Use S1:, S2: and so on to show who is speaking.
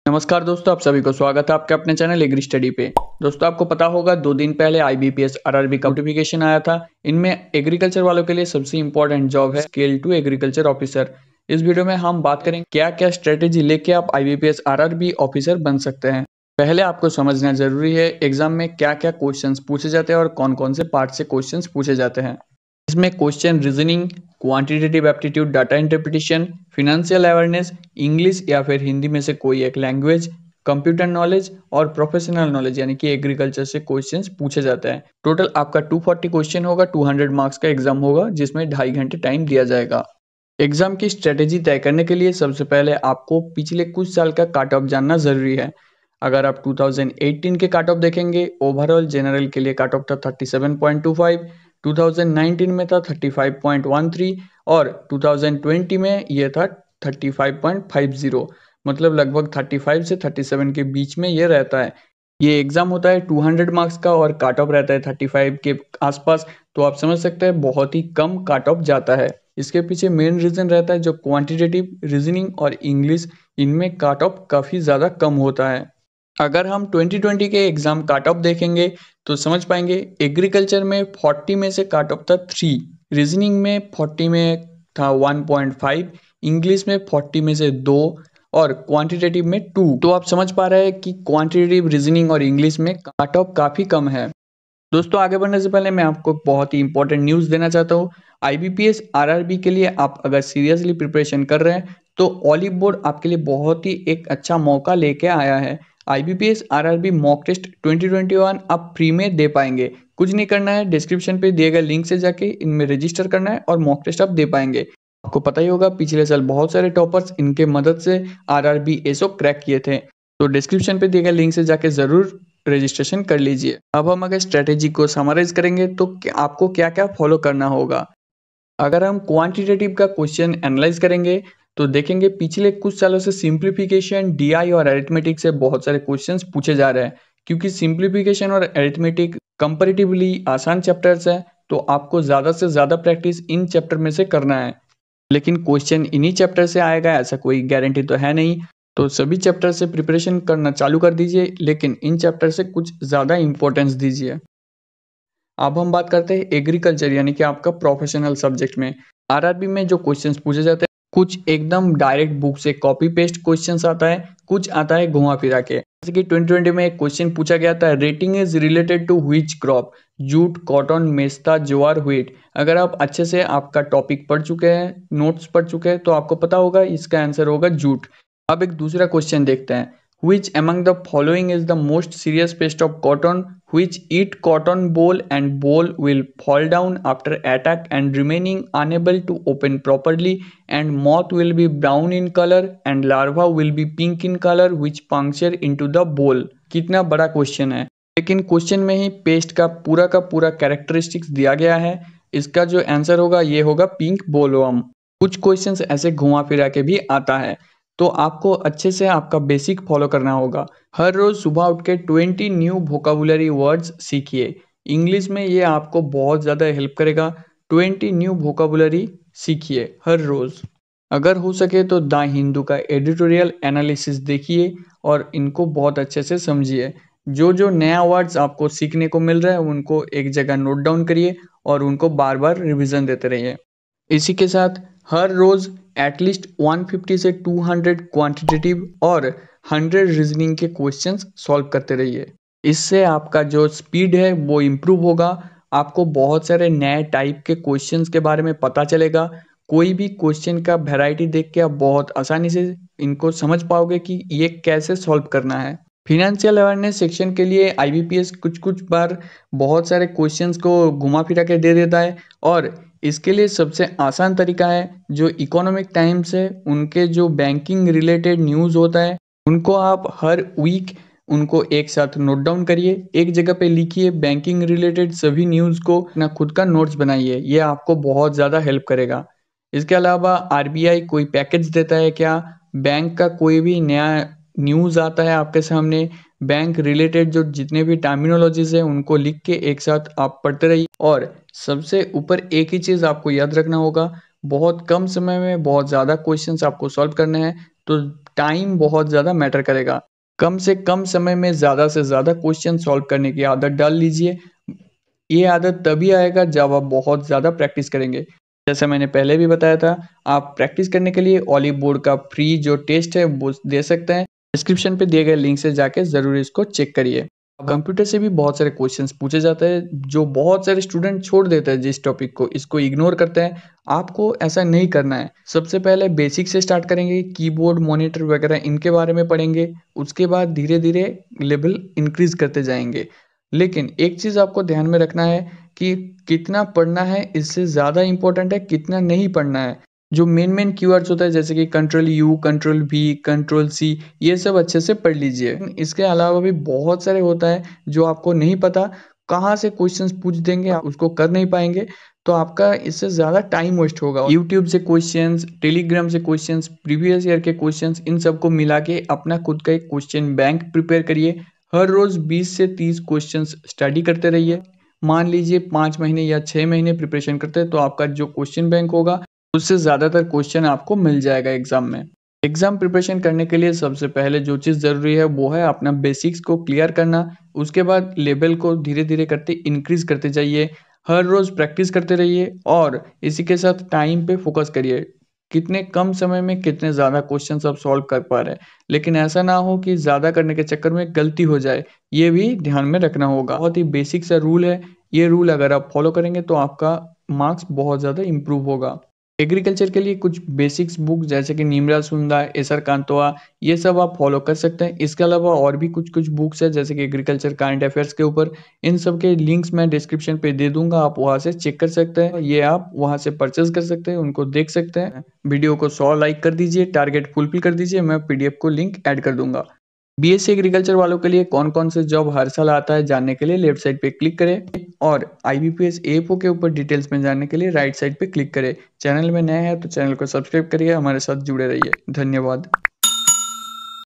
S1: नमस्कार दोस्तों, आप सभी को स्वागत है आपके अपने चैनल एग्री स्टडी पे। दोस्तों, आपको पता होगा 2 दिन पहले IBPS RRB का नोटिफिकेशन आया था। इनमें एग्रीकल्चर वालों के लिए सबसे इंपॉर्टेंट जॉब है स्केल 2 एग्रीकल्चर ऑफिसर। इस वीडियो में हम बात करेंगे क्या क्या स्ट्रेटेजी लेके आप IBPS RRB ऑफिसर बन सकते हैं। पहले आपको समझना जरूरी है एग्जाम में क्या क्या क्वेश्चन पूछे जाते हैं और कौन कौन से पार्ट से क्वेश्चन पूछे जाते हैं। इसमें question reasoning, quantitative aptitude, data interpretation, financial awareness, English या फिर हिंदी में से कोई एक लैंग्वेज, कंप्यूटर नॉलेज और प्रोफेशनल नॉलेज यानी कि एग्रीकल्चर से क्वेश्चंस पूछे जाते हैं। टोटल आपका 240 क्वेश्चन होगा, 200 मार्क्स का एग्जाम होगा जिसमें 2.5 घंटे टाइम दिया जाएगा। एग्जाम की स्ट्रेटेजी तय करने के लिए सबसे पहले आपको पिछले कुछ साल का काट ऑफ जानना जरूरी है। अगर आप 2018 के काट ऑफ देखेंगे, ओवरऑल जनरल के लिए काट ऑफ था 37.25, 2019 में था 35.13 और 2020 में यह था 35.50। मतलब लगभग 35 से 37 के बीच में ये रहता है। ये एग्जाम होता है 200 मार्क्स का और काट ऑफ रहता है 35 के आसपास। तो आप समझ सकते हैं बहुत ही कम काट ऑफ जाता है। इसके पीछे मेन रीजन रहता है जो क्वांटिटेटिव, रीजनिंग और इंग्लिश, इनमें काट ऑफ काफ़ी ज़्यादा कम होता है। अगर हम 2020 के एग्जाम काट ऑफ देखेंगे तो समझ पाएंगे एग्रीकल्चर में 40 में से काट ऑफ था 3, रीजनिंग में 40 में था 1.5, इंग्लिश में 40 में से 2 और क्वांटिटेटिव में 2। तो आप समझ पा रहे हैं कि क्वांटिटेटिव, रीजनिंग और इंग्लिश में काट ऑफ काफ़ी कम है। दोस्तों, आगे बढ़ने से पहले मैं आपको बहुत ही इंपॉर्टेंट न्यूज़ देना चाहता हूँ। IBPS RRB के लिए आप अगर सीरियसली प्रिपरेशन कर रहे हैं तो ऑलिव बोर्ड आपके लिए बहुत ही एक अच्छा मौका लेके आया है। IBPS RRB मॉक टेस्ट 2021 आप फ्री में दे पाएंगे। कुछ नहीं करना है, डिस्क्रिप्शन पे दिए गए लिंक से जाके इनमें रजिस्टर करना है और मॉक टेस्ट आप दे पाएंगे। आपको पता ही होगा पिछले साल बहुत सारे टॉपर्स इनके मदद से RRB ASO क्रैक किए थे। तो डिस्क्रिप्शन पे दिए गए लिंक से जाके ज़रूर रजिस्ट्रेशन कर लीजिए। अब हम अगर स्ट्रेटेजी को समराइज करेंगे तो आपको क्या क्या फॉलो करना होगा। अगर हम क्वांटिटेटिव का क्वेश्चन एनालाइज करेंगे तो देखेंगे पिछले कुछ सालों से सिंप्लीफिकेशन, DI और अरिथमेटिक से बहुत सारे क्वेश्चंस पूछे जा रहे हैं। क्योंकि सिंप्लीफिकेशन और अरिथमेटिक कंपैरेटिवली आसान चैप्टर्स हैं तो आपको ज़्यादा से ज़्यादा प्रैक्टिस इन चैप्टर में से करना है। लेकिन क्वेश्चन इन्हीं चैप्टर से आएगा ऐसा कोई गारंटी तो है नहीं। तो सभी चैप्टर से प्रिपरेशन करना चालू कर दीजिए, लेकिन इन चैप्टर से कुछ ज़्यादा इंपॉर्टेंस दीजिए। अब हम बात करते हैं एग्रीकल्चर यानी कि आपका प्रोफेशनल सब्जेक्ट में। RRB में जो क्वेश्चंस पूछे जाते हैं कुछ एकदम डायरेक्ट बुक से कॉपी पेस्ट क्वेश्चंस आता है, कुछ आता है घुमा फिरा के। जैसे कि 2020 में एक क्वेश्चन पूछा गया था, rating is related to which crop, jute, cotton, mesta, jowar, wheat. अगर आप अच्छे से आपका टॉपिक पढ़ चुके हैं, नोट्स पढ़ चुके हैं तो आपको पता होगा इसका आंसर होगा जूट। अब एक दूसरा क्वेश्चन देखते हैं, Which among the following is the most serious pest of cotton, which eat cotton ball and ball will fall down after attack and remaining unable to open properly, and moth will be brown in color and larva will be pink in color which puncture into the ball। कितना बड़ा question है, लेकिन question में ही paste का पूरा characteristics दिया गया है। इसका जो आंसर होगा ये होगा पिंक बोलवर्म। कुछ क्वेश्चंस ऐसे घुमा फिरा के भी आता है तो आपको अच्छे से आपका बेसिक फॉलो करना होगा। हर रोज सुबह उठ के 20 न्यू वोकाबुलरी वर्ड्स सीखिए। इंग्लिश में ये आपको बहुत ज़्यादा हेल्प करेगा। 20 न्यू वोकाबुलरी सीखिए हर रोज। अगर हो सके तो द हिंदू का एडिटोरियल एनालिसिस देखिए और इनको बहुत अच्छे से समझिए। जो जो नया वर्ड्स आपको सीखने को मिल रहा है उनको एक जगह नोट डाउन करिए और उनको बार बार रिवीजन देते रहिए। इसी के साथ हर रोज एटलीस्ट 150 से 200 क्वांटिटेटिव और 100 रीजनिंग के क्वेश्चंस सॉल्व करते रहिए। इससे आपका जो स्पीड है वो इम्प्रूव होगा। आपको बहुत सारे नए टाइप के क्वेश्चंस के बारे में पता चलेगा। कोई भी क्वेश्चन का वैरायटी देख के आप बहुत आसानी से इनको समझ पाओगे कि ये कैसे सॉल्व करना है। फिनेंशियल अवेयरनेस सेक्शन के लिए IBPS कुछ कुछ बार बहुत सारे क्वेश्चंस को घुमा फिरा के दे देता है और इसके लिए सबसे आसान तरीका है जो इकोनॉमिक टाइम्स है, उनके जो बैंकिंग रिलेटेड न्यूज़ होता है उनको आप हर वीक उनको एक साथ नोट डाउन करिए, एक जगह पे लिखिए बैंकिंग रिलेटेड सभी न्यूज़ को, अपना खुद का नोट्स बनाइए। ये आपको बहुत ज़्यादा हेल्प करेगा। इसके अलावा RBI कोई पैकेज देता है क्या, बैंक का कोई भी नया न्यूज़ आता है आपके सामने, बैंक रिलेटेड जो जितने भी टर्मिनोलॉजीज है उनको लिख के एक साथ आप पढ़ते रहिए। और सबसे ऊपर एक ही चीज़ आपको याद रखना होगा, बहुत कम समय में बहुत ज़्यादा क्वेश्चंस आपको सॉल्व करने हैं। तो टाइम बहुत ज़्यादा मैटर करेगा। कम से कम समय में ज़्यादा से ज़्यादा क्वेश्चन सॉल्व करने की आदत डाल लीजिए। ये आदत तभी आएगा जब आप बहुत ज़्यादा प्रैक्टिस करेंगे। जैसा मैंने पहले भी बताया था, आप प्रैक्टिस करने के लिए ऑलिव बोर्ड का फ्री जो टेस्ट है वो दे सकते हैं। डिस्क्रिप्शन पे दिए गए लिंक से जाके ज़रूर इसको चेक करिए। कंप्यूटर से भी बहुत सारे क्वेश्चंस पूछे जाते हैं जो बहुत सारे स्टूडेंट छोड़ देते हैं जिस टॉपिक को, इसको इग्नोर करते हैं। आपको ऐसा नहीं करना है। सबसे पहले बेसिक से स्टार्ट करेंगे, कीबोर्ड, मॉनिटर वगैरह इनके बारे में पढ़ेंगे। उसके बाद धीरे-धीरे लेवल इंक्रीज़ करते जाएँगे। लेकिन एक चीज़ आपको ध्यान में रखना है कि कितना पढ़ना है इससे ज़्यादा इम्पोर्टेंट है कितना नहीं पढ़ना है। जो मेन कीवर्ड्स होता है जैसे कि control U, control V, control C, ये सब अच्छे से पढ़ लीजिए। इसके अलावा भी बहुत सारे होता है जो आपको नहीं पता, कहाँ से क्वेश्चंस पूछ देंगे, आप उसको कर नहीं पाएँगे, तो आपका इससे ज़्यादा टाइम वेस्ट होगा। यूट्यूब से क्वेश्चंस, टेलीग्राम से क्वेश्चंस, प्रीवियस ईयर के क्वेश्चंस, इन सबको मिला के अपना खुद का एक क्वेश्चन बैंक प्रिपेयर करिए। हर रोज़ 20 से 30 क्वेश्चंस स्टडी करते रहिए। मान लीजिए 5 महीने या 6 महीने प्रिपरेशन करते हैं तो आपका जो क्वेश्चन बैंक होगा उससे ज़्यादातर क्वेश्चन आपको मिल जाएगा एग्ज़ाम में। एग्ज़ाम प्रिपरेशन करने के लिए सबसे पहले जो चीज़ ज़रूरी है वो है अपना बेसिक्स को क्लियर करना। उसके बाद लेवल को धीरे-धीरे करते इंक्रीज़ करते जाइए। हर रोज़ प्रैक्टिस करते रहिए और इसी के साथ टाइम पे फ़ोकस करिए। कितने कम समय में कितने ज़्यादा क्वेश्चन्स आप सॉल्व कर पा रहे हैं। लेकिन ऐसा ना हो कि ज़्यादा करने के चक्कर में गलती हो जाए, ये भी ध्यान में रखना होगा। बहुत ही बेसिक सा रूल है, ये रूल अगर आप फॉलो करेंगे तो आपका मार्क्स बहुत ज़्यादा इम्प्रूव होगा। एग्रीकल्चर के लिए कुछ बेसिक्स बुक जैसे कि नीमरा सुंदा, एसआर कांतोआ, ये सब आप फॉलो कर सकते हैं। इसके अलावा और भी कुछ-कुछ बुक्स हैं जैसे कि एग्रीकल्चर करंट अफेयर्स के ऊपर, इन सब के लिंक्स मैं डिस्क्रिप्शन पे दे दूँगा, आप वहाँ से चेक कर सकते हैं। ये आप वहाँ से परचेज़ कर सकते हैं, उनको देख सकते हैं। वीडियो को 100 लाइक कर दीजिए, टारगेट फुलफिल कर दीजिए, मैं पीडीएफ को लिंक ऐड कर दूँगा। बीएससी एग्रीकल्चर वालों के लिए कौन-कौन से जॉब हर साल आता है जानने के लिए लेफ्ट साइड पे क्लिक करें और आईबीपीएस एएफओ के ऊपर डिटेल्स में जानने के लिए राइट साइड पे क्लिक करें। चैनल में नए हैं तो चैनल को सब्सक्राइब करिए, हमारे साथ जुड़े रहिए। धन्यवाद।